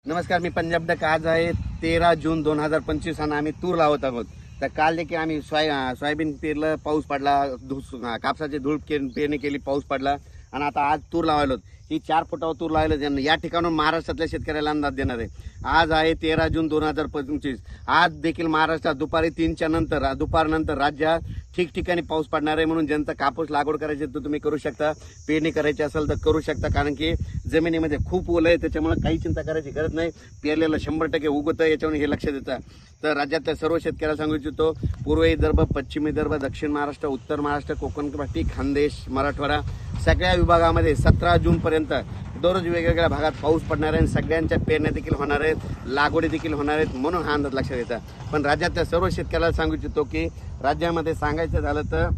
नमस्कार, मी पंजाब डक. आज आहे 13 जून 2025 आणि आम्ही तूर लावत आहोत. तर काल देखील आम्ही सोयाबीन पेरलं, पाऊस पडला, कापसाची धूळ पेरणी केली, पाऊस पडला आणि आता आज तूर लावायलो. ही 4 फुटावर तूर लावायला या ठिकाणून महाराष्ट्रातल्या शेतकऱ्याला अंदाज देणार आहे. आज आहे 13 जून 2025. आज देखील महाराष्ट्रात दुपारी 3च्या नंतर दुपारनंतर राज्यात ठिकठिकाणी पाऊस पडणार आहे. म्हणून ज्यांचा कापूस लागवड करायची तर तुम्ही करू शकता, पेरणी करायची असेल तर करू शकता, कारण की जमिनीमध्ये खूप ओलं आहे. त्याच्यामुळे काही चिंता करायची गरज नाही. पेरलेलं 100% उगवतं, याच्यावर हे लक्ष देतं. तर राज्यातल्या सर्व शेतकऱ्याला सांगू इच्छितो, पूर्व विदर्भ, पश्चिम विदर्भ, दक्षिण महाराष्ट्र, उत्तर महाराष्ट्र, कोकण पट्टी, खानदेश, मराठवाडा सगळ्या विभागामध्ये 17 जून पर्यंत दररोज वेगवेगळ्या भागात पाऊस पडणार आहे. सगळ्यांच्या पेरण्या देखील होणार आहेत, लागवडी देखील होणार आहेत. म्हणून हा अंदाज लक्षात घ्यायचा. पण राज्यातल्या सर्व शेतकऱ्याला सांगू इच्छितो की राज्यामध्ये सांगायचं झालं तर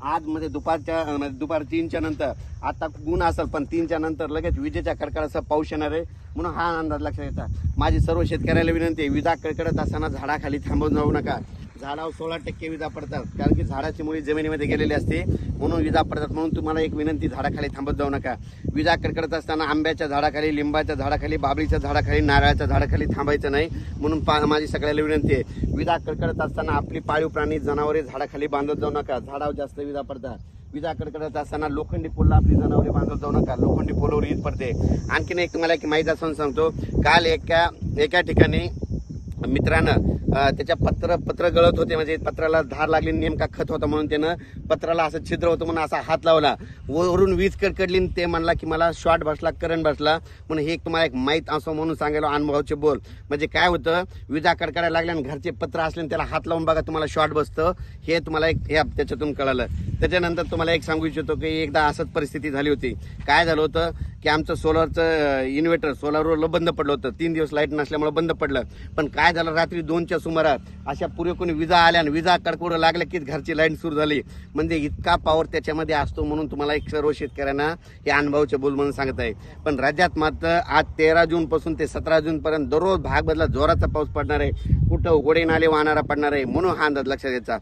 आज मध्ये दुपार 3च्या नंतर आता ऊन असेल, पण 3च्या नंतर लगेच विजेच्या कडकडाचा पाऊस येणार आहे. म्हणून हा अंदाज लक्षात घ्यायचा. माझी सर्व शेतकऱ्याला विनंती आहे, विजा कडकडत असताना झाडाखाली थांबून जाऊ नका. झाडावर 16% विजा पडतात, कारण की झाडाची मुळी जमिनीमध्ये गेलेली असते, म्हणून विजा पडतात. म्हणून तुम्हाला एक विनंती, झाडाखाली थांबत जाऊ नका. विजा कडकडत असताना आंब्याच्या झाडाखाली, लिंबाच्या झाडाखाली, बाबळीच्या झाडाखाली, नारळाच्या झाडाखाली थांबायचं नाही. म्हणून माझी सगळ्याला विनंती आहे, विजा कडकडत असताना आपली पाळीव प्राणी, जनावरे झाडाखाली बांधत जाऊ नका. झाडावर जास्त विजा पडतात. विजा कडकडत असताना लोखंडी पोलला आपली जनावरे बांधत जाऊ नका. लोखंडी पोलवर वीज पडते. आणखीन एक तुम्हाला एक माहिती असून सांगतो, काल एका ठिकाणी मित्रानं त्याच्या पत्र गळत होते, म्हणजे पत्राला धार लागली, नेमका खत होता म्हणून त्यानं पत्राला असं छिद्र होतं म्हणून असा हात लावला, वरून वीज कडकडली. ते म्हणला की मला शॉर्ट बसला, करंट बसला. म्हणून हे तुम्हाला एक माहीत असं म्हणून सांगायला अनुभवाचे बोल. म्हणजे काय होतं, विजा कडकडायला लागल्या आणि घरचे पत्र असले त्याला हात लावून बघा, तुम्हाला शॉर्ट बसतं. हे तुम्हाला एक त्याच्यातून कळालं. त्याच्यानंतर तुम्हाला एक सांगू इच्छितो की एकदा असंच परिस्थिती झाली होती. काय झालं होतं की आमचं सोलरचं इन्व्हर्टर सोलरवर बंद पडलं होतं. 3 दिवस लाईट नसल्यामुळे बंद पडलं. पण काय झालं, रात्री 2च्या सुमारास अशा पुरेपूर विजा आल्या आणि विजा कडकडू लागल्या की घरची लाईट सुरू झाली. म्हणजे इतका पॉवर त्याच्यामध्ये असतो. म्हणून तुम्हाला एक सर्व शेतकऱ्यांना हे अनुभवाचे बोल म्हणून सांगत आहे. पण राज्यात मात्र आज 13 जून पासून ते 17 जून पर्यंत दररोज भाग बदला जोराचा पाऊस पडणार आहे. कुठं ओढे नाले वाहणारा पडणार आहे. म्हणून हा अंदाज लक्षात घ्यायचा.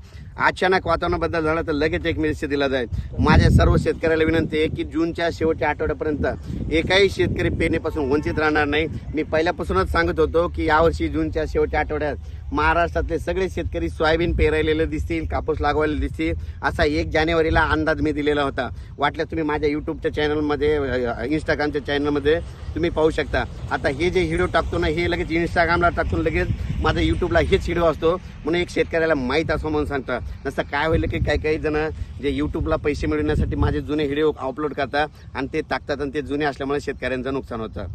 अचानक वातावरण बदल झाला तर लगेच एक मेसेज दिला जाईल. माझ्या सर्व शेतकऱ्याला विनंती आहे की जूनच्या शेवटच्या आठवड्यापर्यंत एकही शेतकरी पेरणीपासून वंचित राहणार नाही. मी पहिल्यापासूनच सांगत होतो की यावर्षी जूनच्या शेवटच्या आठवड्यात महाराष्ट्रातले सगळे शेतकरी सोयाबीन पेरायलेले दिसतील, कापूस लागवायला दिसतील, असा 1 जानेवारीला अंदाज मी दिलेला होता. वाटल्यास तुम्ही माझ्या युट्यूबच्या चॅनलमध्ये, इंस्टाग्रामच्या चॅनलमध्ये तुम्ही पाहू शकता. आता हे जे व्हिडिओ टाकतो ना, हे लगेच इंस्टाग्रामला टाकून लगेच माझ्या युट्यूबला हेच व्हिडिओ असतो. म्हणून एक शेतकऱ्याला माहीत असं म्हणून सांगता. नसतं काय होईल की काही जण जे युट्यूबला पैसे मिळवण्यासाठी माझे जुने व्हिडिओ अपलोड करतात आणि ते टाकतात, आणि ते जुने असल्यामुळे शेतकऱ्यांचं नुकसान होतं.